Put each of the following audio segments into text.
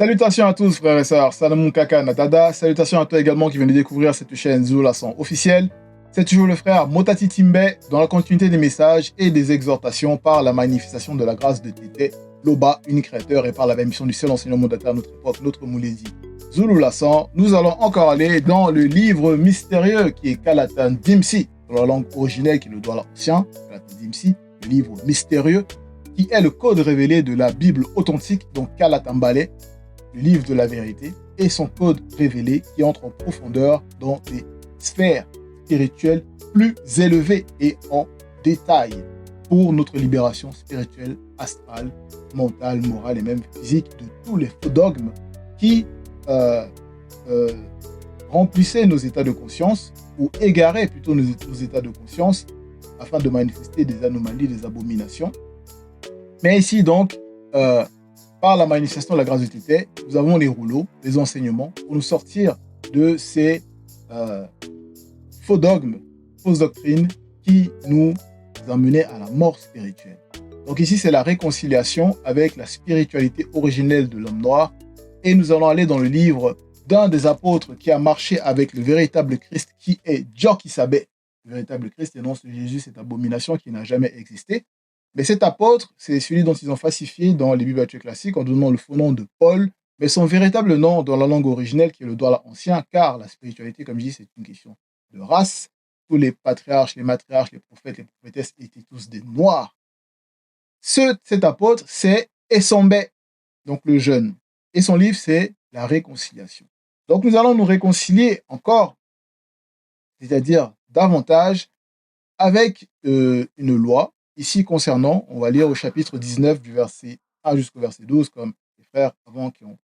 Salutations à tous, frères et sœurs. Salam Kaka Natada. Salutations à toi également qui viens de découvrir cette chaîne Zoulasan officielle. C'est toujours le frère Motati Timbe dans la continuité des messages et des exhortations par la manifestation de la grâce de Tété, Loba, unique créateur, et par la mission du seul enseignant mondateur à notre époque, notre Mouledi. Zoulasan, nous allons encore aller dans le livre mystérieux qui est Kalatan Dimsi, dans la langue originelle qui est le Douala ancien, Kalatan Dimsi, le livre mystérieux, qui est le code révélé de la Bible authentique, donc Kalatan Balé, le livre de la vérité, et son code révélé qui entre en profondeur dans des sphères spirituelles plus élevées et en détail pour notre libération spirituelle, astrale, mentale, morale et même physique de tous les faux dogmes qui remplissaient nos états de conscience ou égaraient plutôt nos états de conscience afin de manifester des anomalies, des abominations. Mais ici donc, par la manifestation de la grâce de Tété, nous avons les rouleaux, les enseignements, pour nous sortir de ces faux dogmes, fausses doctrines qui nous amenaient à la mort spirituelle. Donc ici, c'est la réconciliation avec la spiritualité originelle de l'homme noir. Et nous allons aller dans le livre d'un des apôtres qui a marché avec le véritable Christ, qui est Djokisabé, le véritable Christ, et non ce Jésus, cette abomination qui n'a jamais existé. Mais cet apôtre, c'est celui dont ils ont falsifié dans les Bibles actuelles classiques en donnant le faux nom de Paul, mais son véritable nom dans la langue originelle qui est le Douala ancien, car la spiritualité, comme je dis, c'est une question de race. Tous les patriarches, les matriarches, les prophètes, les prophétesses étaient tous des noirs. Cet apôtre, c'est Essambé, donc le jeune. Et son livre, c'est La réconciliation. Donc nous allons nous réconcilier encore, c'est-à-dire davantage, avec une loi. Ici, concernant, on va lire au chapitre 19 du verset 1 jusqu'au verset 12, comme les frères avant qui ont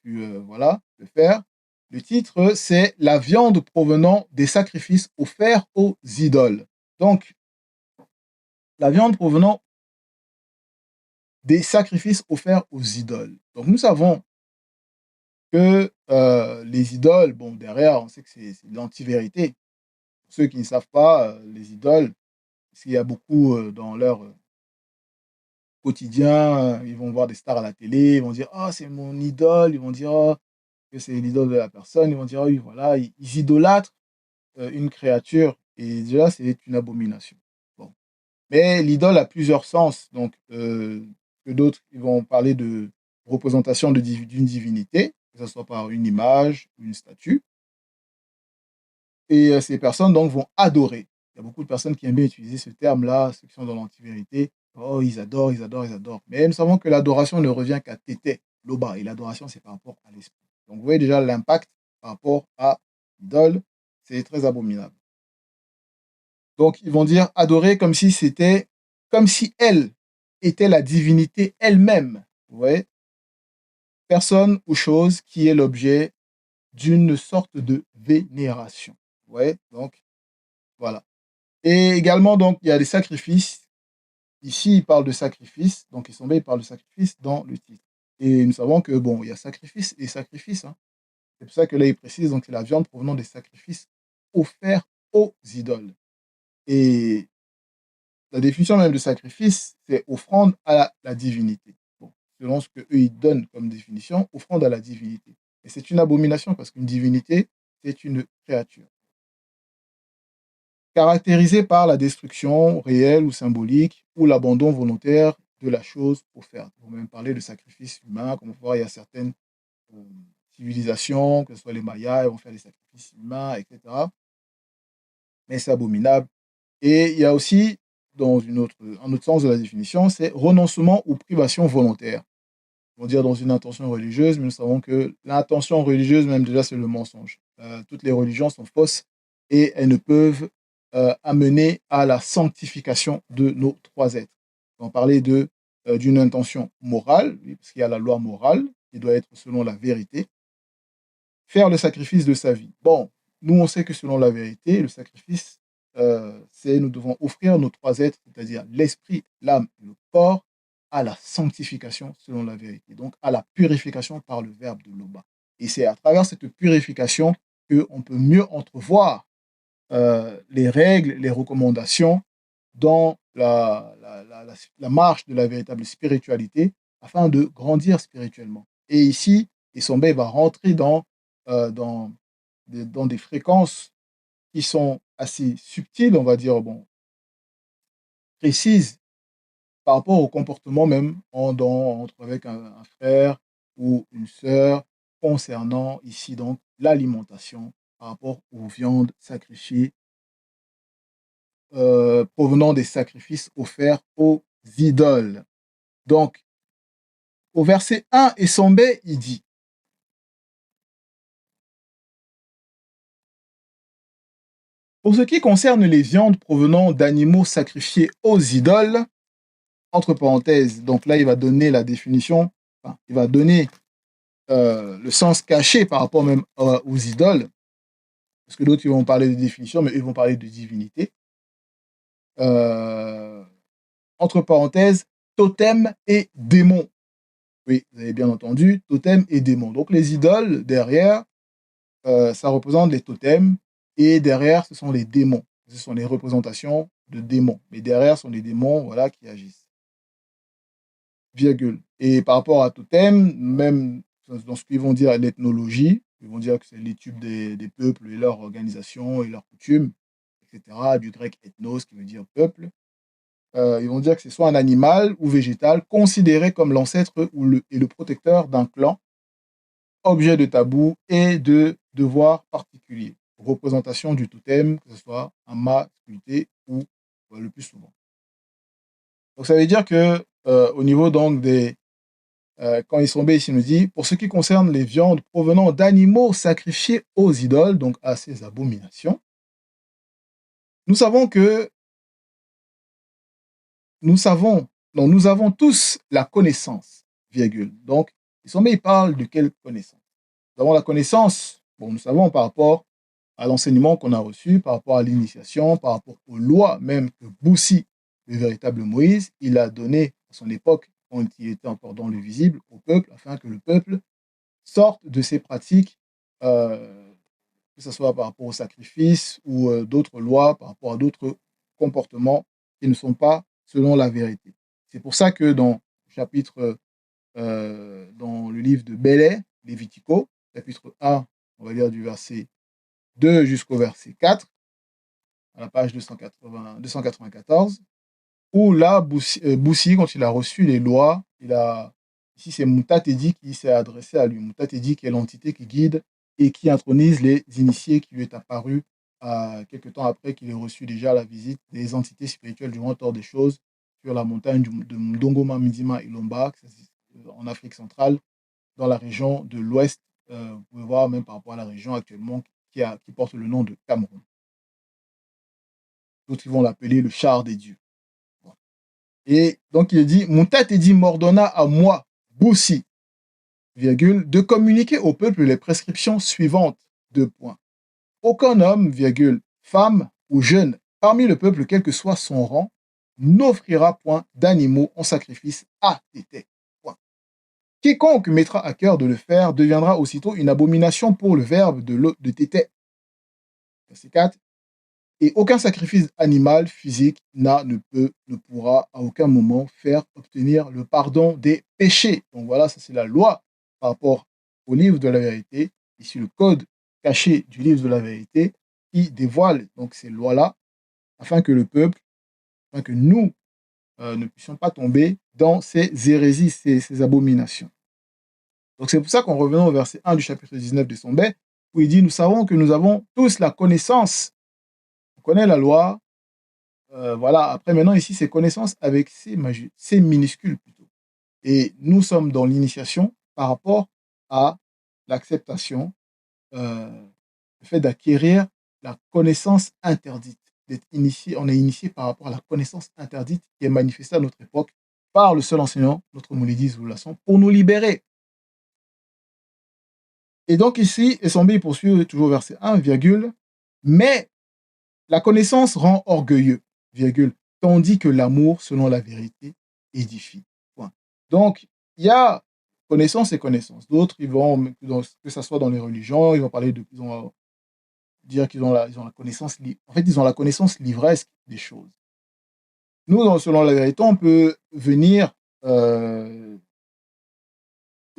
pu le faire. Le titre, c'est « La viande provenant des sacrifices offerts aux idoles ». Donc, la viande provenant des sacrifices offerts aux idoles. Donc, nous savons que les idoles, bon, derrière, on sait que c'est l'anti-vérité. Pour ceux qui ne savent pas, les idoles, parce qu'il y a beaucoup dans leur quotidien, ils vont voir des stars à la télé, ils vont dire « Ah, c'est mon idole », ils vont dire oh, que c'est l'idole de la personne, ils vont dire « Oui, voilà », ils idolâtrent une créature, et déjà, c'est une abomination. Bon. Mais l'idole a plusieurs sens, donc que d'autres ils vont parler de représentation d'une divinité, que ce soit par une image, une statue, et ces personnes donc vont adorer. Il y a beaucoup de personnes qui aiment bien utiliser ce terme-là, ceux qui sont dans l'antivérité. Oh, ils adorent, ils adorent, ils adorent. Mais nous savons que l'adoration ne revient qu'à Tété, Loba. Et l'adoration, c'est par rapport à l'esprit. Donc, vous voyez déjà l'impact par rapport à l'idole. C'est très abominable. Donc, ils vont dire adorer comme si c'était, comme si elle était la divinité elle-même. Vous voyez? Personne ou chose qui est l'objet d'une sorte de vénération. Vous voyez? Donc, voilà. Et également, donc, il y a des sacrifices. Ici, il parle de sacrifice. Donc, il parle de sacrifice dans le titre. Et nous savons que, bon, il y a sacrifice et sacrifice. Hein. C'est pour ça que là, il précise, donc, c'est la viande provenant des sacrifices offerts aux idoles. Et la définition même de sacrifice, c'est offrande à la divinité. Bon, selon ce qu'eux, ils donnent comme définition, offrande à la divinité. Et c'est une abomination parce qu'une divinité, c'est une créature. Caractérisée par la destruction réelle ou symbolique ou l'abandon volontaire de la chose offerte. On va même parler de sacrifice humain, comme on peut voir, il y a certaines civilisations, que ce soit les Mayas, ils vont faire des sacrifices humains, etc. Mais c'est abominable. Et il y a aussi, dans un autre sens de la définition, c'est renoncement ou privation volontaire. On va dire dans une intention religieuse, mais nous savons que l'intention religieuse, même déjà, c'est le mensonge. Toutes les religions sont fausses et elles ne peuvent amener à la sanctification de nos trois êtres. On va parler d'une intention morale, parce qu'il y a la loi morale qui doit être selon la vérité. Faire le sacrifice de sa vie. Bon, nous, on sait que selon la vérité, le sacrifice, nous devons offrir nos trois êtres, c'est-à-dire l'esprit, l'âme et le corps, à la sanctification selon la vérité, donc à la purification par le verbe de Loba. Et c'est à travers cette purification qu'on peut mieux entrevoir les règles, les recommandations dans la marche de la véritable spiritualité afin de grandir spirituellement. Et ici, Essombe va rentrer dans des fréquences qui sont assez subtiles, on va dire, bon, précises par rapport au comportement même entre avec un frère ou une sœur concernant ici donc l'alimentation par rapport aux viandes sacrifiées provenant des sacrifices offerts aux idoles. Donc, au verset 1, Essombe, il dit: pour ce qui concerne les viandes provenant d'animaux sacrifiés aux idoles, entre parenthèses, donc là, il va donner la définition, enfin, il va donner le sens caché par rapport même aux idoles, parce que d'autres, ils vont parler de définition, mais ils vont parler de divinité. Euh, Entre parenthèses, totem et démon. Oui, vous avez bien entendu, totem et démon. Donc les idoles, derrière, ça représente les totems, et derrière, ce sont les démons. Ce sont les représentations de démons. Mais derrière, ce sont les démons, voilà, qui agissent. Virgule. Et par rapport à totem, même dans ce qu'ils vont dire l'ethnologie, ils vont dire que c'est l'étude des peuples et leur organisation et leurs coutumes, etc., du grec ethnos, qui veut dire peuple. Ils vont dire que c'est soit un animal ou végétal considéré comme l'ancêtre et le protecteur d'un clan, objet de tabou et de devoir particulier. Représentation du totem, que ce soit un mât sculpté ou le plus souvent. Donc ça veut dire que au niveau donc quand Isombe ici nous dit, pour ce qui concerne les viandes provenant d'animaux sacrifiés aux idoles, donc à ces abominations, nous savons que nous avons tous la connaissance, virgule. Donc, Isombe, il parle de quelle connaissance? Nous avons la connaissance, bon, nous savons par rapport à l'enseignement qu'on a reçu, par rapport à l'initiation, par rapport aux lois même que Boussi, le véritable Moïse, il a donné à son époque, quand il était encore dans le visible, au peuple, afin que le peuple sorte de ces pratiques, que ce soit par rapport au sacrifice ou d'autres lois, par rapport à d'autres comportements qui ne sont pas selon la vérité. C'est pour ça que dans le livre de Bélé, Lévitico, chapitre 1, on va dire du verset 2 jusqu'au verset 4, à la page 294, où là, Boussi, quand il a reçu les lois, ici c'est Moutatedi qui s'est adressé à lui. Moutatedi qui est l'entité qui guide et qui intronise les initiés, qui lui est apparu quelques temps après qu'il ait reçu déjà la visite des entités spirituelles du mentor des choses sur la montagne de Ndongoma, Midima et Lomba, en Afrique centrale, dans la région de l'Ouest. Vous pouvez voir même par rapport à la région actuellement qui porte le nom de Cameroun. D'autres vont l'appeler le char des dieux. Et donc il dit, mon tête dit m'ordonna à moi, Boussi, virgule, de communiquer au peuple les prescriptions suivantes, deux points. Aucun homme, virgule, femme ou jeune, parmi le peuple, quel que soit son rang, n'offrira point d'animaux en sacrifice à Tété. Point. Quiconque mettra à cœur de le faire deviendra aussitôt une abomination pour le verbe de Tété. Verset 4. Et aucun sacrifice animal physique ne pourra à aucun moment faire obtenir le pardon des péchés. Donc voilà, ça c'est la loi par rapport au livre de la vérité. Ici, le code caché du livre de la vérité qui dévoile donc ces lois-là afin que le peuple, afin que nous ne puissions pas tomber dans ces hérésies, ces abominations. Donc c'est pour ça qu'en revenant au verset 1 du chapitre 19 de Sombet, où il dit, nous savons que nous avons tous la connaissance. On connaît la loi. Voilà, après maintenant ici, c'est connaissance avec C minuscules plutôt. Et nous sommes dans l'initiation par rapport à l'acceptation, le fait d'acquérir la connaissance interdite, d'être initié, on est initié par rapport à la connaissance interdite qui est manifestée à notre époque par le seul enseignant, notre Moulidi Zoulasson, pour nous libérer. Et donc ici, Essombe poursuit toujours verset 1, virgule, mais la connaissance rend orgueilleux, virgule, tandis que l'amour, selon la vérité, édifie. Point. Donc, il y a connaissance et connaissance. D'autres, ils vont, que ce soit dans les religions, ils vont parler de, ils vont dire qu'ils ont ils ont la connaissance, en fait, ils ont la connaissance livresque des choses. Nous, selon la vérité, on peut venir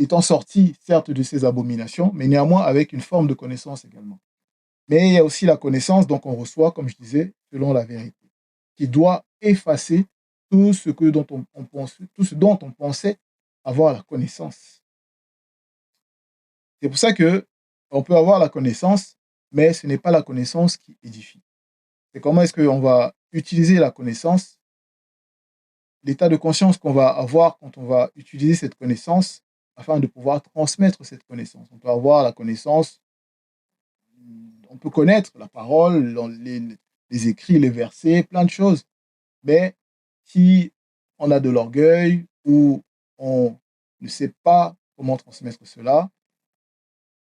étant sorti, certes, de ces abominations, mais néanmoins avec une forme de connaissance également. Mais il y a aussi la connaissance, donc on reçoit, comme je disais, selon la vérité, qui doit effacer tout ce dont on pensait avoir la connaissance. C'est pour ça que on peut avoir la connaissance, mais ce n'est pas la connaissance qui édifie. C'est comment est-ce qu'on va utiliser la connaissance, l'état de conscience qu'on va avoir quand on va utiliser cette connaissance afin de pouvoir transmettre cette connaissance. On peut avoir la connaissance, on peut connaître la parole, les écrits, les versets, plein de choses. Mais si on a de l'orgueil ou on ne sait pas comment transmettre cela,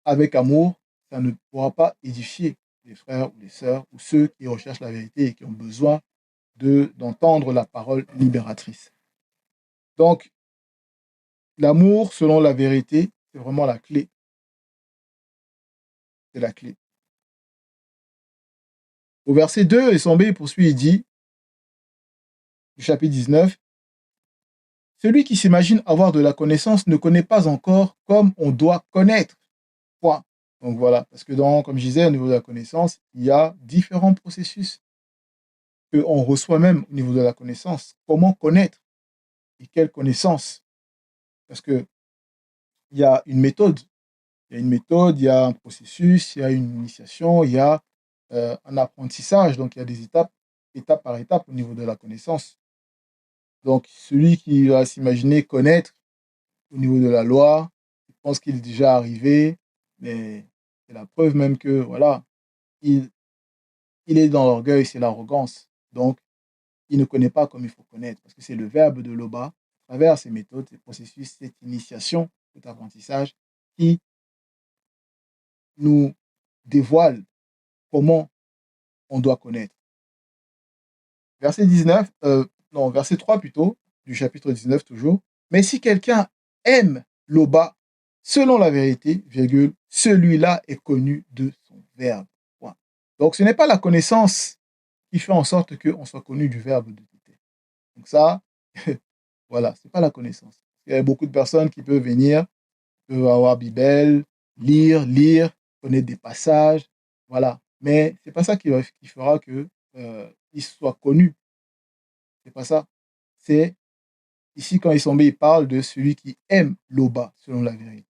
avec amour, ça ne pourra pas édifier les frères ou les sœurs ou ceux qui recherchent la vérité et qui ont besoin d'entendre la parole libératrice. Donc, l'amour selon la vérité, c'est vraiment la clé. C'est la clé. Au verset 2, Essambé poursuit et dit, du chapitre 19, celui qui s'imagine avoir de la connaissance ne connaît pas encore comme on doit connaître. Point. Donc voilà, parce que comme je disais, au niveau de la connaissance, il y a différents processus qu'on reçoit même au niveau de la connaissance. Comment connaître et quelle connaissance? Parce qu'il y a une méthode. Il y a une méthode, il y a un processus, il y a une initiation, il y a un apprentissage. Donc il y a des étapes, étape par étape au niveau de la connaissance. Donc celui qui va s'imaginer connaître au niveau de la loi, il pense qu'il est déjà arrivé, mais c'est la preuve même que voilà, il est dans l'orgueil, c'est l'arrogance. Donc, il ne connaît pas comme il faut connaître, parce que c'est le verbe de l'Oba, à travers ces méthodes, ces processus, cette initiation, cet apprentissage, qui nous dévoile comment on doit connaître. Verset 19, verset 3 plutôt, du chapitre 19 toujours. Mais si quelqu'un aime l'Oba, selon la vérité, virgule, celui-là est connu de son verbe. Point. Donc, ce n'est pas la connaissance qui fait en sorte qu'on soit connu du verbe de Tété. Donc ça, voilà, ce n'est pas la connaissance. Il y a beaucoup de personnes qui peuvent venir, peuvent avoir Bible, lire, connaître des passages, voilà. Mais ce n'est pas ça qui fera qu'il soit connu. C'est pas ça. C'est ici, quand Essambé, il parle de celui qui aime l'Oba, selon la vérité.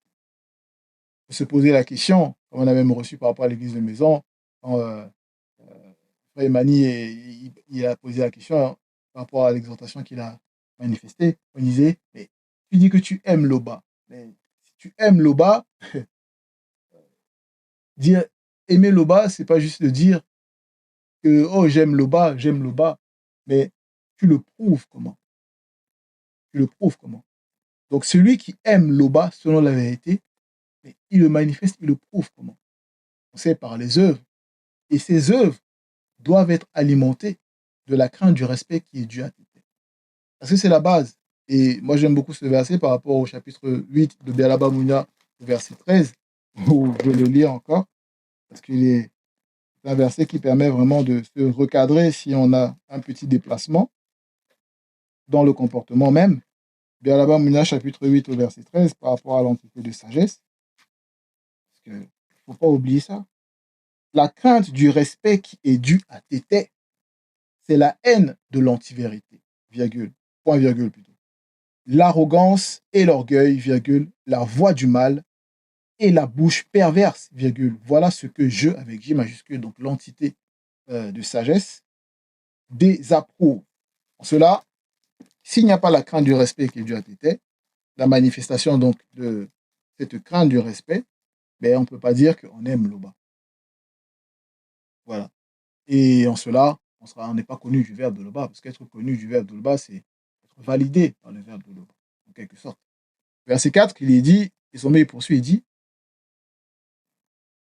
On peut se poser la question, comme on a même reçu par rapport à l'église de maison, quand Frère Emani il a posé la question par rapport à l'exhortation qu'il a manifestée. On disait, mais tu dis que tu aimes l'Oba. Mais si tu aimes l'Oba, dire aimer l'Oba, c'est pas juste de dire que oh j'aime l'Oba, mais tu le prouves comment? Tu le prouves comment? Donc celui qui aime l'Oba selon la vérité, mais il le manifeste, il le prouve comment? On sait par les œuvres. Et ces œuvres doivent être alimentées de la crainte du respect qui est dû à Tété. Parce que c'est la base. Et moi j'aime beaucoup ce verset par rapport au chapitre 8 de Bialaba Mouna, verset 13, où je vais le lire encore, parce qu'il est un verset qui permet vraiment de se recadrer si on a un petit déplacement dans le comportement même. Bialaba Mouna, chapitre 8 au verset 13, par rapport à l'entité de sagesse. Parce qu'il ne faut pas oublier ça. La crainte du respect qui est dû à Tété, c'est la haine de l'antivérité, virgule, point virgule plutôt. L'arrogance et l'orgueil, virgule, la voix du mal et la bouche perverse, virgule. Voilà ce que je, avec J majuscule, donc l'entité de sagesse, désapprouve. En cela, s'il n'y a pas la crainte du respect qui est due à Tété, la manifestation donc de cette crainte du respect, ben, on ne peut pas dire qu'on aime l'Oba. Voilà. Et en cela, on n'est pas connu du verbe de l'Oba, parce qu'être connu du verbe de l'Oba, c'est être validé par le verbe de l'Oba, en quelque sorte. Verset 4, il est dit, et son il poursuit, il dit,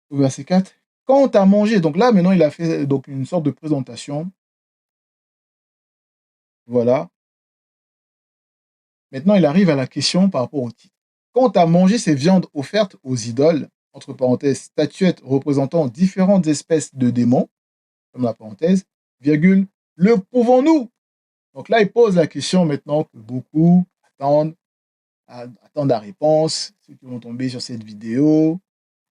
au verset 4, quand tu as mangé, donc là maintenant il a fait donc, une sorte de présentation. Voilà. Maintenant il arrive à la question par rapport au titre. Quand tu as mangé ces viandes offertes aux idoles, entre parenthèses, statuettes représentant différentes espèces de démons, comme la parenthèse, virgule, le pouvons-nous? Donc là, il pose la question maintenant que beaucoup attendent la réponse. ceux qui vont tomber sur cette vidéo,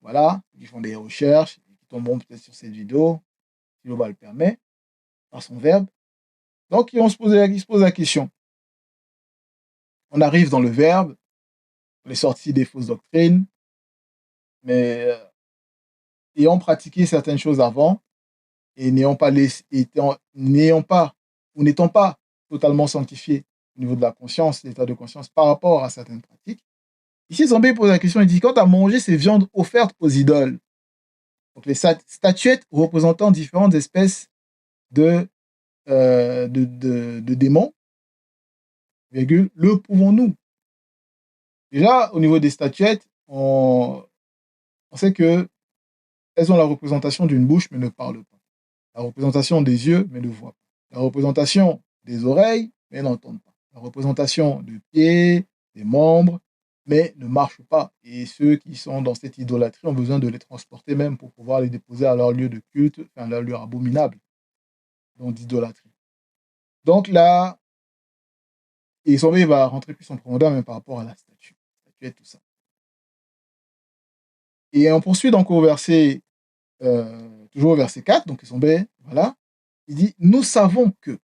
voilà, qui font des recherches, qui tomberont peut-être sur cette vidéo, si l'Oba le permet, par son verbe. Donc, ils se posent la question. On arrive dans le verbe, on est sorti des fausses doctrines, mais ayant pratiqué certaines choses avant, et n'étant pas totalement sanctifié au niveau de la conscience, l'état de conscience par rapport à certaines pratiques. Ici, Zambé pose la question, il dit, quand tu as mangé ces viandes offertes aux idoles, donc les statuettes représentant différentes espèces de démons, virgule, le pouvons-nous? Déjà, au niveau des statuettes, on sait que elles ont la représentation d'une bouche, mais ne parlent pas. La représentation des yeux, mais ne voient pas. La représentation des oreilles, mais n'entendent pas. La représentation des pieds, des membres, mais ne marchent pas. Et ceux qui sont dans cette idolâtrie ont besoin de les transporter même pour pouvoir les déposer à leur lieu de culte, enfin leur lieu abominable, donc d'idolâtrie. Donc là, et Sommet va rentrer plus en profondeur même par rapport à la statue et tout ça. Et on poursuit donc au verset, toujours au verset 4, donc Sommet, voilà, il dit, nous savons que,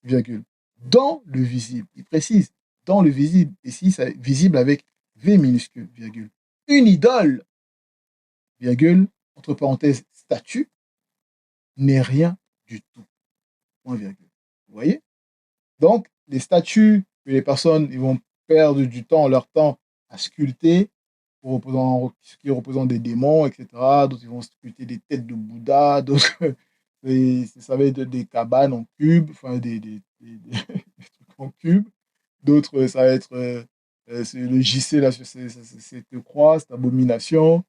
virgule, dans le visible, il précise, dans le visible, ici, c'est visible avec V minuscule, virgule, une idole, virgule, entre parenthèses, statue, n'est rien du tout, point virgule. Vous voyez? Donc, les statues que les personnes ils vont perdre du temps, leur temps à sculpter, ce qui représente des démons, etc. D'autres ils vont sculpter des têtes de Bouddha, d'autres ça va être des cabanes en cube, enfin des trucs en cube. D'autres, ça va être le JC là, sur cette croix, cette abomination.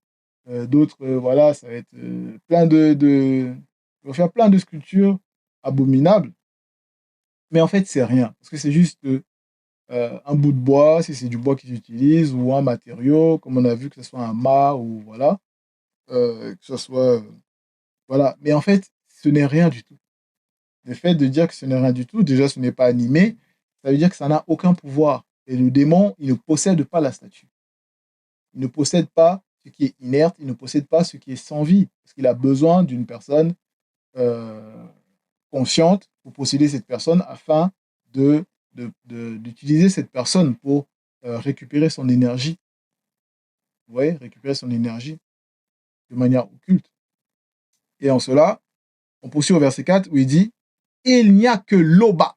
D'autres, voilà, ça va être ils vont faire plein de sculptures abominables. Mais en fait, c'est rien. Parce que c'est juste un bout de bois, si c'est du bois qu'ils utilisent, ou un matériau, comme on a vu, que ce soit un mât, ou voilà. Que ce soit. Voilà. Mais en fait, ce n'est rien du tout. Le fait de dire que ce n'est rien du tout, déjà, ce n'est pas animé, ça veut dire que ça n'a aucun pouvoir. Et le démon, il ne possède pas la statue. Il ne possède pas ce qui est inerte, il ne possède pas ce qui est sans vie. Parce qu'il a besoin d'une personne consciente pour posséder cette personne afin d'utiliser cette personne pour récupérer son énergie. Vous voyez, récupérer son énergie de manière occulte. Et en cela, on poursuit au verset 4 où il dit « Il n'y a que l'Oba,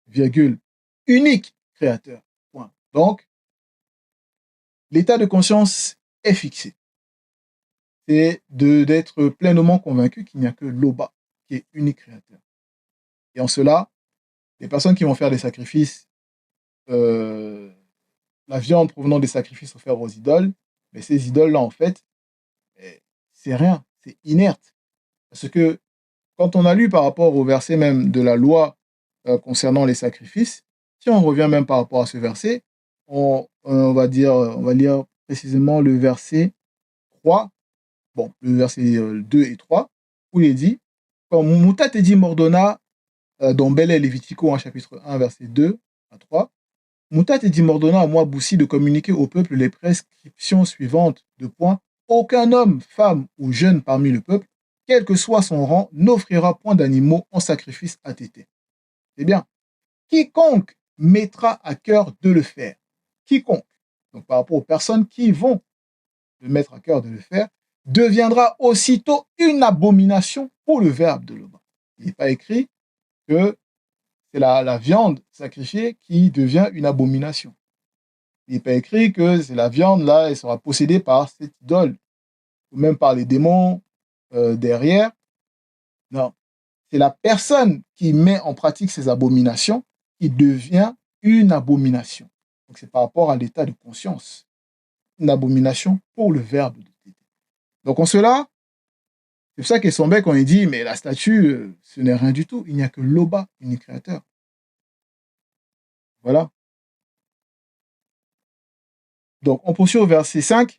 virgule, unique créateur. » Point. Donc, l'état de conscience est fixé. C'est d'être pleinement convaincu qu'il n'y a que l'Oba qui est unique créateur. Et en cela, les personnes qui vont faire des sacrifices, la viande provenant des sacrifices offerts aux idoles, mais ces idoles-là, en fait, c'est rien, c'est inerte. Parce que quand on a lu par rapport au verset même de la loi concernant les sacrifices, si on revient même par rapport à ce verset, on va lire précisément le verset 3, bon, le verset 2 et 3, où il est dit, comme Mouta te dit Mordonna, dans Bel et Lévitico, en chapitre 1, verset 2 à 3, Mouta te dit Mordonna à moi, Boussi, de communiquer au peuple les prescriptions suivantes, de point, aucun homme, femme ou jeune parmi le peuple, quel que soit son rang, n'offrira point d'animaux en sacrifice à Tété. C'est bien. Quiconque mettra à cœur de le faire, quiconque, donc par rapport aux personnes qui vont le mettre à cœur de le faire, deviendra aussitôt une abomination pour le verbe de l'Oba. Il n'est pas écrit que c'est la viande sacrifiée qui devient une abomination. Il n'est pas écrit que c'est la viande, là, elle sera possédée par cette idole, ou même par les démons derrière. Non. C'est la personne qui met en pratique ces abominations qui devient une abomination. Donc c'est par rapport à l'état de conscience. Une abomination pour le verbe de Tété. Donc en cela, c'est pour ça que son bec, on lui dit, mais la statue, ce n'est rien du tout. Il n'y a que l'Oba, unique créateur. Voilà. Donc on poursuit au verset 5.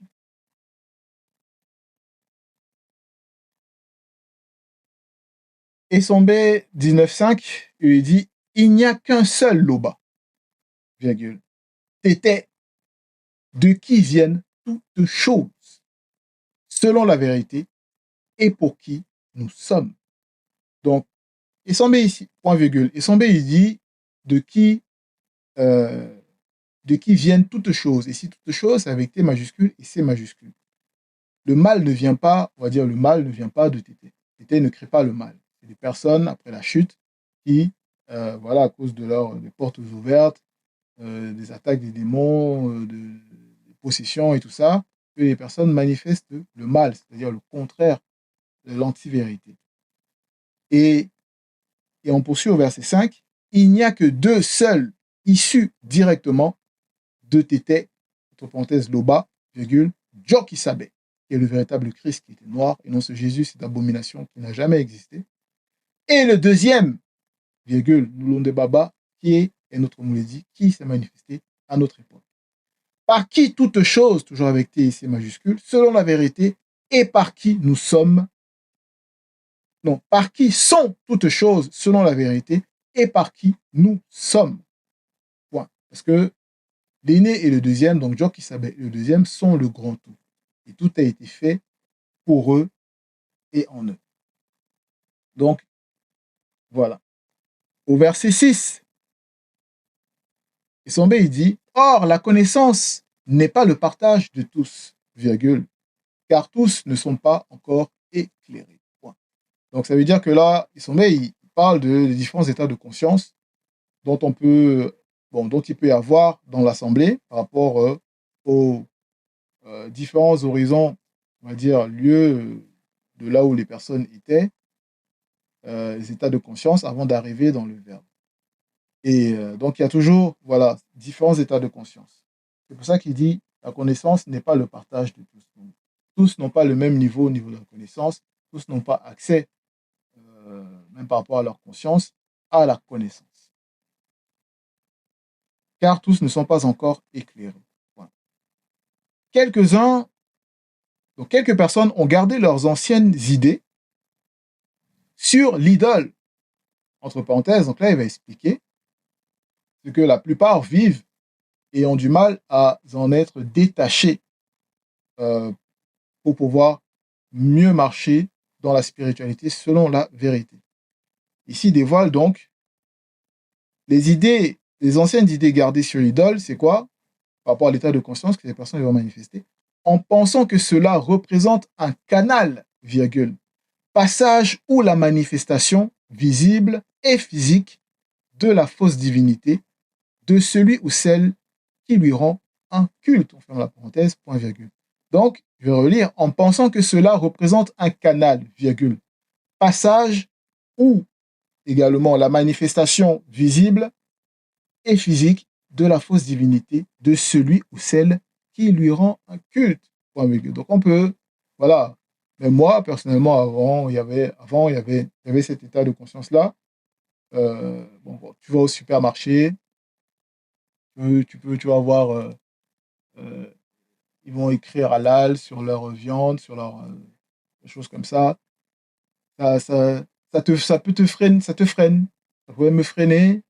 Et son B 19.5, il dit, il n'y a qu'un seul Loba, virgule. Tété, de qui viennent toutes choses, selon la vérité, et pour qui nous sommes. Donc, Essambé ici, point virgule. Essambé, il dit euh, de qui viennent toutes choses. Et si toutes choses, c'est avec T majuscule et C majuscule. Le mal ne vient pas, on va dire, le mal ne vient pas de Tété. Tété ne crée pas le mal. C'est des personnes, après la chute, qui, voilà, à cause de des portes ouvertes, des attaques des démons, des possessions et tout ça, que les personnes manifestent le mal, c'est-à-dire le contraire de l'anti-vérité. Et on poursuit au verset 5. Il n'y a que deux seuls issus directement de Tété, entre parenthèses, Loba, virgule, Djokisabé, qui est le véritable Christ qui était noir, et non ce Jésus, cette abomination qui n'a jamais existé. Et le deuxième, virgule, Nulonde Baba, qui est, et notre Mouledi, qui s'est manifesté à notre époque. Par qui toutes choses, toujours avec T ici majuscule, selon la vérité, et par qui nous sommes, non, par qui sont toutes choses, selon la vérité, et par qui nous sommes. Point. Parce que l'aîné et le deuxième, donc Jock Isabé et le deuxième, sont le grand tout. Et tout a été fait pour eux et en eux. Donc, voilà. Au verset 6, Essambé, il dit, « Or, la connaissance n'est pas le partage de tous, virgule, car tous ne sont pas encore éclairés. » Point. Donc, ça veut dire que là, Essambé, il parle des différents états de conscience dont dont il peut y avoir dans l'Assemblée par rapport aux différents horizons, on va dire, lieux de là où les personnes étaient, les états de conscience avant d'arriver dans le Verbe. Et donc, il y a toujours, voilà, différents états de conscience. C'est pour ça qu'il dit, la connaissance n'est pas le partage de tous. Donc, tous n'ont pas le même niveau au niveau de la connaissance, tous n'ont pas accès, même par rapport à leur conscience, à la connaissance. Car tous ne sont pas encore éclairés. Voilà. Quelques personnes ont gardé leurs anciennes idées sur l'idole. Entre parenthèses, donc là, il va expliquer ce que la plupart vivent et ont du mal à en être détachés pour pouvoir mieux marcher dans la spiritualité selon la vérité. Ici dévoile donc les anciennes idées gardées sur l'idole, c'est quoi? Par rapport à l'état de conscience que les personnes vont manifester, en pensant que cela représente un canal, virgule, passage ou la manifestation visible et physique de la fausse divinité de celui ou celle qui lui rend un culte. On ferme la parenthèse, point virgule. Donc, je vais relire, en pensant que cela représente un canal, virgule, passage ou également la manifestation visible et physique de la fausse divinité de celui ou celle qui lui rend un culte. Point virgule. Donc, on peut, voilà. Mais moi, personnellement, avant, il y avait cet état de conscience-là. Tu vas au supermarché, tu vas voir, ils vont écrire halal sur leur viande, sur leur des choses comme ça. Ça peut te freiner, ça te freine. Ça pourrait me freiner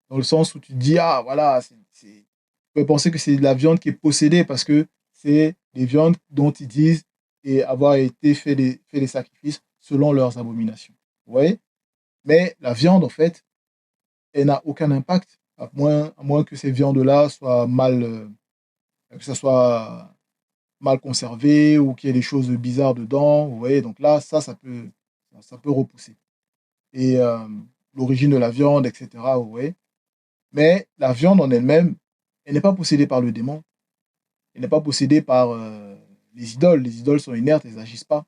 dans le sens où tu te dis, ah voilà, tu peux penser que c'est de la viande qui est possédée parce que c'est des viandes dont ils disent et avoir été fait les sacrifices selon leurs abominations. Vous voyez? Mais la viande, en fait, elle n'a aucun impact, à moins que ces viandes-là soient que ça soit mal conservé ou qu'il y ait des choses bizarres dedans. Vous voyez, donc là, ça peut repousser. Et l'origine de la viande, etc. Vous voyez. Mais la viande en elle-même, elle n'est pas possédée par le démon. Elle n'est pas possédée par les idoles. Les idoles sont inertes, elles n'agissent pas.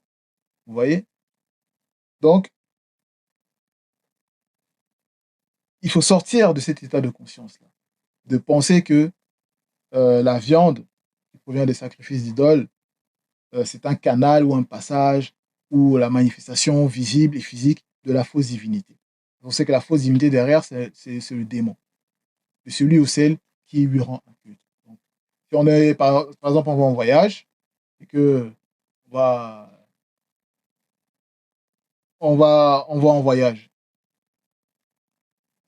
Vous voyez. Donc, il faut sortir de cet état de conscience-là. De penser que la viande qui provient des sacrifices d'idoles, c'est un canal ou un passage ou la manifestation visible et physique de la fausse divinité. On sait que la fausse divinité derrière, c'est le démon. C'est celui ou celle qui lui rend un culte. Donc, si on est, par exemple, on va en voyage et que on va en voyage.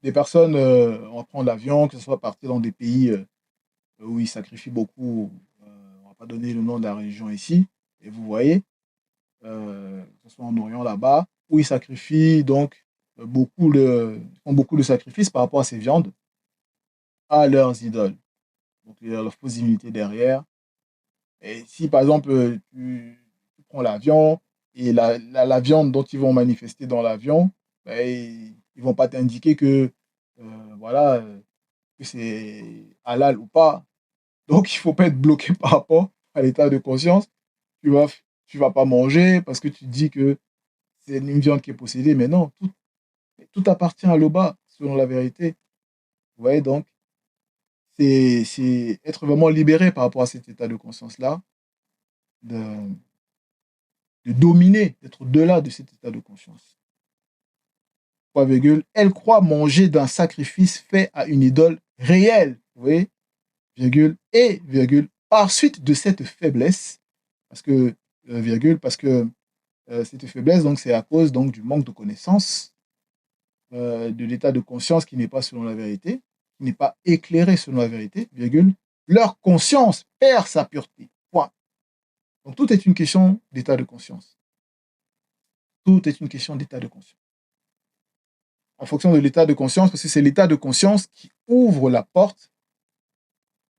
Des personnes, on va prendre l'avion, que ce soit partir dans des pays où ils sacrifient beaucoup va donner le nom de la religion ici, et vous voyez, que ce soit en Orient là-bas, où ils sacrifient donc font beaucoup de sacrifices par rapport à ces viandes, à leurs idoles. Donc il y a leur fausse divinité derrière. Et si par exemple tu prends l'avion et la viande dont ils vont manifester dans l'avion, ben, ils vont pas t'indiquer que voilà que c'est halal ou pas. Donc il faut pas être bloqué par rapport à l'état de conscience. Tu vas tu vas pas manger parce que tu dis que c'est une viande qui est possédée, mais non, tout appartient à l'Oba selon la vérité. Vous voyez donc c'est être vraiment libéré par rapport à cet état de conscience là, de dominer, d'être au-delà de cet état de conscience. Point virgule, elle croit manger d'un sacrifice fait à une idole réelle, vous voyez, virgule, et virgule, par suite de cette faiblesse, parce que, virgule, parce que cette faiblesse, donc, c'est à cause donc, du manque de connaissance, de l'état de conscience qui n'est pas selon la vérité, qui n'est pas éclairé selon la vérité, virgule, leur conscience perd sa pureté. Point. Donc tout est une question d'état de conscience. Tout est une question d'état de conscience. En fonction de l'état de conscience, parce que c'est l'état de conscience qui ouvre la porte.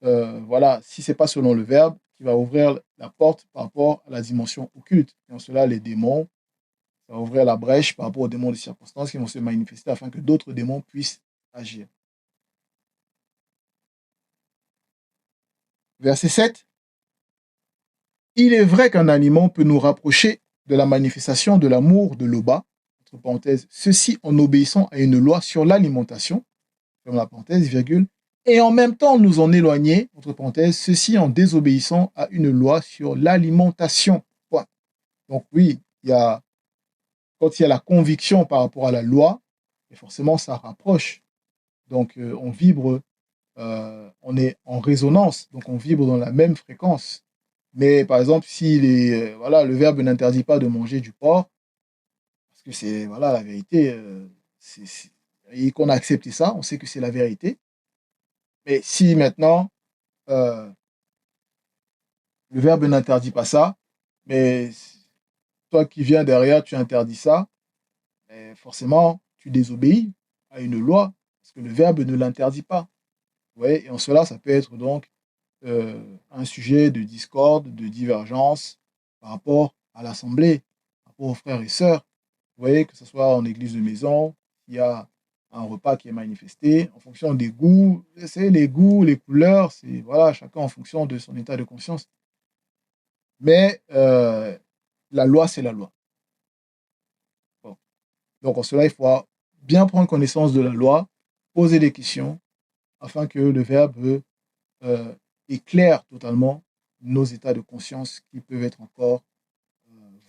Voilà, si ce n'est pas selon le verbe, qui va ouvrir la porte par rapport à la dimension occulte. Et en cela, les démons, ça va ouvrir la brèche par rapport aux démons de circonstances qui vont se manifester afin que d'autres démons puissent agir. Verset 7. Il est vrai qu'un aliment peut nous rapprocher de la manifestation de l'amour de l'Oba, entre parenthèses, ceci en obéissant à une loi sur l'alimentation, ferme la parenthèse, virgule, et en même temps nous en éloigner, entre parenthèses, ceci en désobéissant à une loi sur l'alimentation. Point. Donc oui, quand il y a la conviction par rapport à la loi, et forcément ça rapproche. Donc on vibre, on est en résonance, donc on vibre dans la même fréquence. Mais par exemple, si voilà, le verbe n'interdit pas de manger du porc, parce que c'est voilà, la vérité, et qu'on a accepté ça, on sait que c'est la vérité. Mais si maintenant, euh, le verbe n'interdit pas ça, mais toi qui viens derrière, tu interdis ça, mais forcément, tu désobéis à une loi, parce que le verbe ne l'interdit pas. Ouais, et en cela, ça peut être donc un sujet de discorde, de divergence par rapport à l'Assemblée, par rapport aux frères et sœurs. Vous voyez, que ce soit en église de maison, il y a un repas qui est manifesté en fonction des goûts. C'est les goûts, les couleurs, c'est voilà, chacun en fonction de son état de conscience. Mais la loi, c'est la loi. Bon. Donc en cela, il faut bien prendre connaissance de la loi, poser des questions, afin que le verbe euh, éclaire totalement nos états de conscience qui peuvent être encore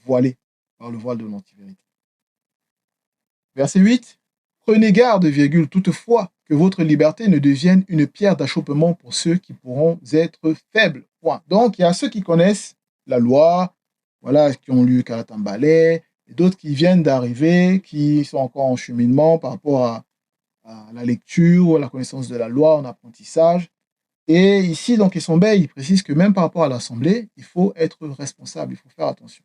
voilés par le voile de l'antivérité. Verset 8. Prenez garde, virgule, toutefois, que votre liberté ne devienne une pierre d'achoppement pour ceux qui pourront être faibles. Point. Donc, il y a ceux qui connaissent la loi, voilà, qui ont lu Karatambalé, et d'autres qui viennent d'arriver, qui sont encore en cheminement par rapport à la lecture, à la connaissance de la loi, en apprentissage. Et ici, donc, Essombe, il précise que même par rapport à l'Assemblée, il faut être responsable, il faut faire attention.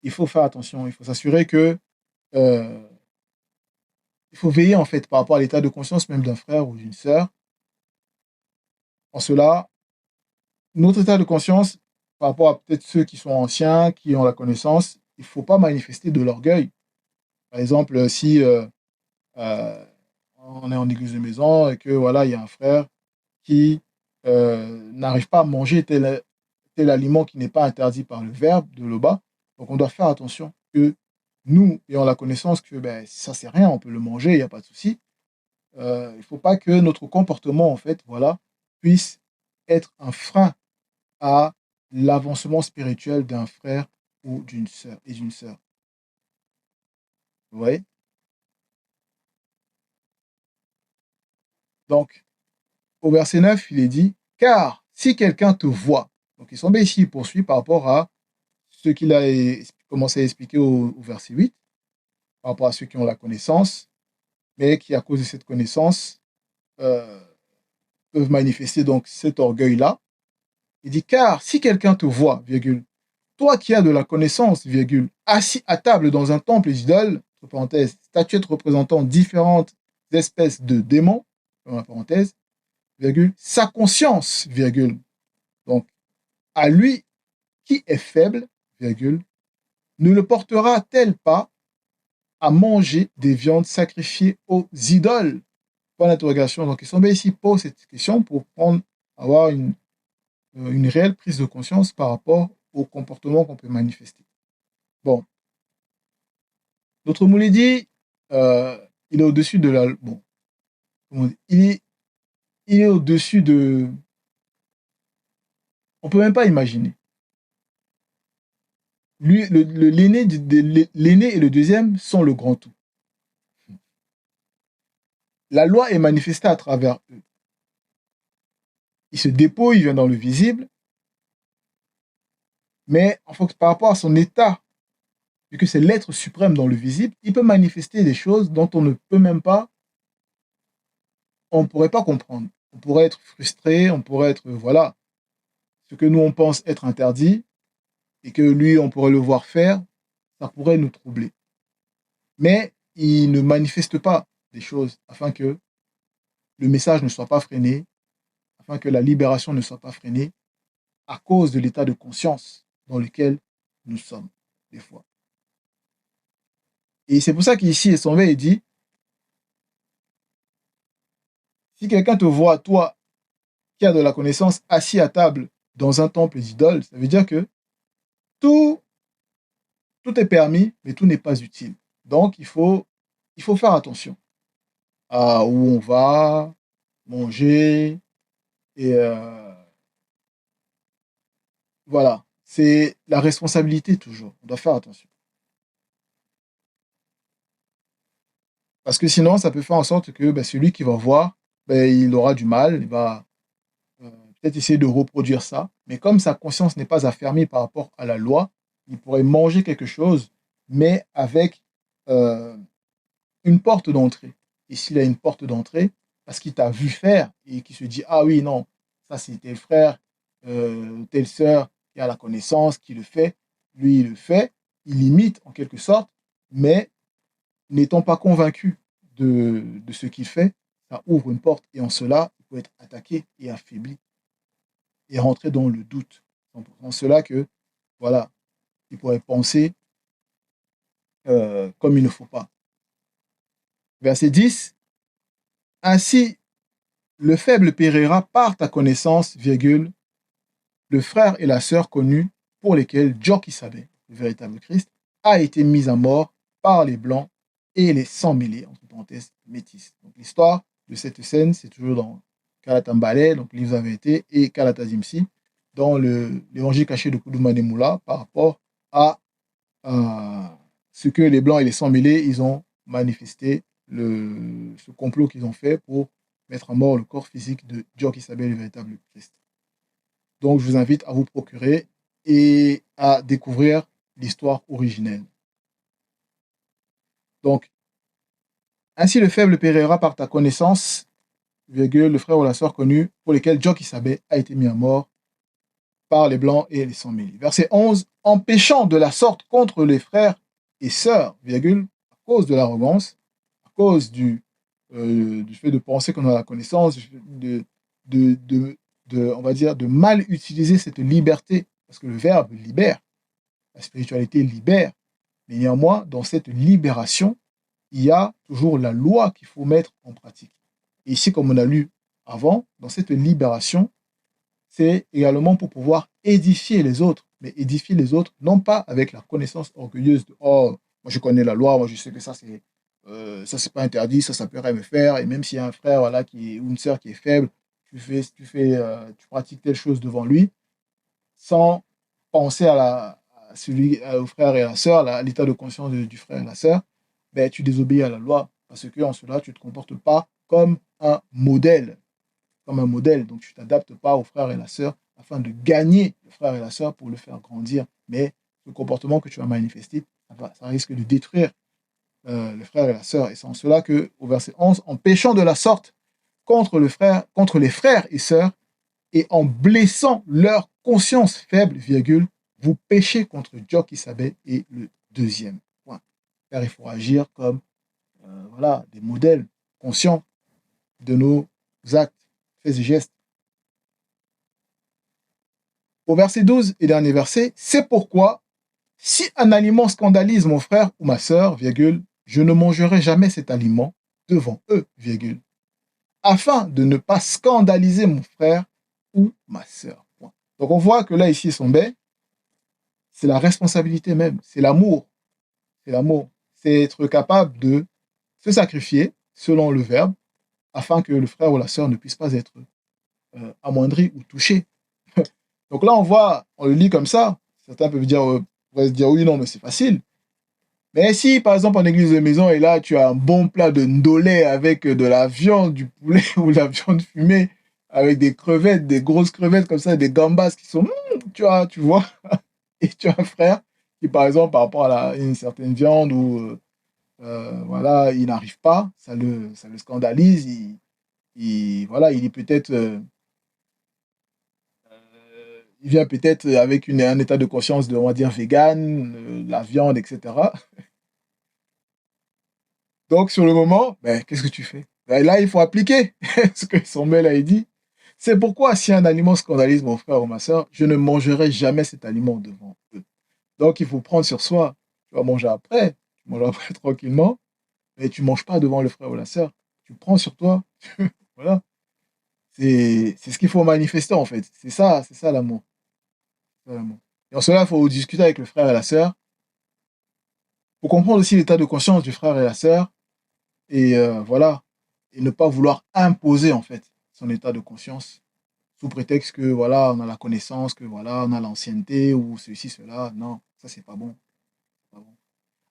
Il faut faire attention, il faut s'assurer que euh, il faut veiller en fait par rapport à l'état de conscience même d'un frère ou d'une sœur. En cela, notre état de conscience par rapport à peut-être ceux qui sont anciens, qui ont la connaissance, il ne faut pas manifester de l'orgueil. Par exemple, si euh, on est en église de maison et que voilà, il y a un frère qui n'arrive pas à manger tel aliment qui n'est pas interdit par le verbe de l'Oba, donc on doit faire attention que nous ayons la connaissance que ben, ça c'est rien, on peut le manger, il n'y a pas de souci. Il ne faut pas que notre comportement, en fait, voilà, puisse être un frein à l'avancement spirituel d'un frère ou d'une sœur et d'une sœur. Vous voyez? Donc, au verset 9, il est dit, car si quelqu'un te voit, donc il semble ici, il poursuit par rapport à ce qu'il a commencé à expliquer au verset 8, par rapport à ceux qui ont la connaissance, mais qui, à cause de cette connaissance, euh, peuvent manifester donc cet orgueil-là. Il dit, car si quelqu'un te voit, virgule, toi qui as de la connaissance, virgule, assis à table dans un temple d'idole, entre parenthèses, statuettes représentant différentes espèces de démons, dans la parenthèse, virgule, sa conscience, virgule, donc à lui qui est faible, virgule, ne le portera-t-elle pas à manger des viandes sacrifiées aux idoles? Point d'interrogation. Donc, Isombe ici pose cette question pour avoir une réelle prise de conscience par rapport au comportement qu'on peut manifester. Bon, notre Moulidi, il est au-dessus de la... Bon, il est au-dessus de... On ne peut même pas imaginer. Lui, l'aîné et le deuxième sont le grand tout. La loi est manifestée à travers eux. Il se dépouille, il vient dans le visible, mais en fait, par rapport à son état, vu que c'est l'être suprême dans le visible, il peut manifester des choses dont on ne peut même pas, on ne pourrait pas comprendre. On pourrait être frustré, on pourrait être, voilà, ce que nous on pense être interdit, et que lui, on pourrait le voir faire, ça pourrait nous troubler. Mais il ne manifeste pas des choses afin que le message ne soit pas freiné, afin que la libération ne soit pas freinée, à cause de l'état de conscience dans lequel nous sommes, des fois. Et c'est pour ça qu'ici, Essonvé, il dit, si quelqu'un te voit, toi, qui a de la connaissance, assis à table dans un temple d'idole, ça veut dire que tout, tout est permis, mais tout n'est pas utile. Donc, il faut faire attention à où on va, manger, et voilà. C'est la responsabilité toujours. On doit faire attention. Parce que sinon, ça peut faire en sorte que celui qui va voir, il aura du mal, il va peut-être essayer de reproduire ça. Mais comme sa conscience n'est pas affermie par rapport à la loi, il pourrait manger quelque chose, mais avec euh, une porte d'entrée. Et s'il a une porte d'entrée, parce qu'il t'a vu faire et qu'il se dit, ah oui, non, ça c'est tel frère, telle sœur qui a la connaissance, qui le fait, lui il le fait, il imite en quelque sorte, mais n'étant pas convaincu de ce qu'il fait, ça ouvre une porte et en cela, il peut être attaqué et affaibli et rentrer dans le doute. En cela que, voilà, il pourrait penser comme il ne faut pas. Verset 10, ainsi le faible périra par ta connaissance, virgule, le frère et la sœur connus pour lesquels Djokisabé, le véritable Christ, a été mis à mort par les Blancs et les sans-mêlés, entre parenthèses, métis. Donc l'histoire de cette scène, c'est toujours dans Kalatambale, donc livre avait été, et Kalatazimsi, dans l'évangile caché de Koudoumane Moula, par rapport à ce que les Blancs et les sans-mêlés, ils ont manifesté, ce complot qu'ils ont fait pour mettre à mort le corps physique de Djokisabé, le véritable Christ. Donc, je vous invite à vous procurer et à découvrir l'histoire originelle. Donc, ainsi le faible périra par ta connaissance, virgule, le frère ou la sœur connue pour lesquels Djokisabé a été mis à mort par les Blancs et les sans-mêlés. Verset 11, en péchant de la sorte contre les frères et sœurs, virgule, à cause de l'arrogance, à cause du fait de penser qu'on a la connaissance, on va dire, de mal utiliser cette liberté, parce que le verbe libère, la spiritualité libère, mais néanmoins, dans cette libération, il y a toujours la loi qu'il faut mettre en pratique. Et ici, comme on a lu avant, dans cette libération, c'est également pour pouvoir édifier les autres, mais édifier les autres, non pas avec la connaissance orgueilleuse de «Oh, moi je connais la loi, moi je sais que ça c'est pas interdit, ça pourrait me faire», et même s'il y a un frère voilà, ou une sœur qui est faible, tu pratiques telle chose devant lui, sans penser au frère et à la sœur, à l'état de conscience du frère et de la sœur, tu désobéis à la loi, parce que en cela, tu ne te comportes pas comme un modèle, donc tu ne t'adaptes pas au frère et la sœur afin de gagner le frère et la sœur pour le faire grandir, mais le comportement que tu vas manifester, ça risque de détruire le frère et la sœur, et c'est en cela que, au verset 11, en péchant de la sorte contre les frères et sœurs, et en blessant leur conscience faible, virgule, vous péchez contre Dieu qui savait. Et le deuxième point. Car il faut agir comme voilà, des modèles conscients de nos actes, faits et gestes. Au verset 12 et dernier verset, c'est pourquoi, si un aliment scandalise mon frère ou ma sœur, virgule, je ne mangerai jamais cet aliment devant eux, virgule, afin de ne pas scandaliser mon frère ou ma sœur. Donc on voit que là, ici, son bain, c'est la responsabilité même, c'est l'amour. C'est l'amour. C'est être capable de se sacrifier selon le verbe, afin que le frère ou la sœur ne puisse pas être amoindri ou touché. Donc là, on voit, on le lit comme ça. Certains peuvent dire, pourraient se dire, oui, non, mais c'est facile. Mais si, par exemple, en église de maison, et là, tu as un bon plat de ndolé avec de la viande, du poulet ou de la viande fumée, avec des crevettes, des grosses crevettes comme ça, des gambas qui sont, tu vois, et tu as un frère qui, par exemple, par rapport à une certaine viande ou voilà, il n'arrive pas, ça le scandalise, voilà, il est peut-être il vient peut-être avec un état de conscience de, on va dire, vegan, la viande, etc. Donc, sur le moment, ben, qu'est-ce que tu fais? Ben, là, il faut appliquer ce que son mail a dit. C'est pourquoi, si un aliment scandalise mon frère ou ma soeur, je ne mangerai jamais cet aliment devant eux. Donc, il faut prendre sur soi. Tu vas manger après, tu manges après tranquillement, mais tu ne manges pas devant le frère ou la sœur. Tu prends sur toi. Voilà. C'est ce qu'il faut manifester, en fait. C'est ça l'amour. Et en cela, il faut discuter avec le frère et la sœur pour comprendre aussi l'état de conscience du frère et la sœur et voilà, et ne pas vouloir imposer en fait son état de conscience sous prétexte que voilà, on a la connaissance, que voilà, on a l'ancienneté ou ceci, cela. Non, ça c'est pas bon. Pas bon.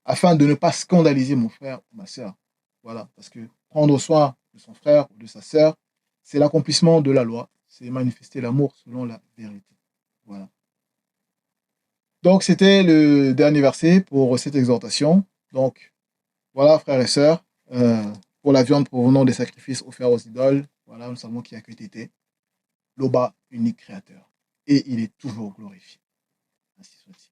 Afin de ne pas scandaliser mon frère ou ma sœur. Voilà, parce que prendre soin de son frère ou de sa sœur, c'est l'accomplissement de la loi, c'est manifester l'amour selon la vérité. Voilà. Donc, c'était le dernier verset pour cette exhortation. Donc, voilà, frères et sœurs, pour la viande provenant des sacrifices offerts aux idoles, voilà, nous savons qu'il n'y a que Tété, l'Oba, unique créateur. Et il est toujours glorifié. Ainsi soit-il.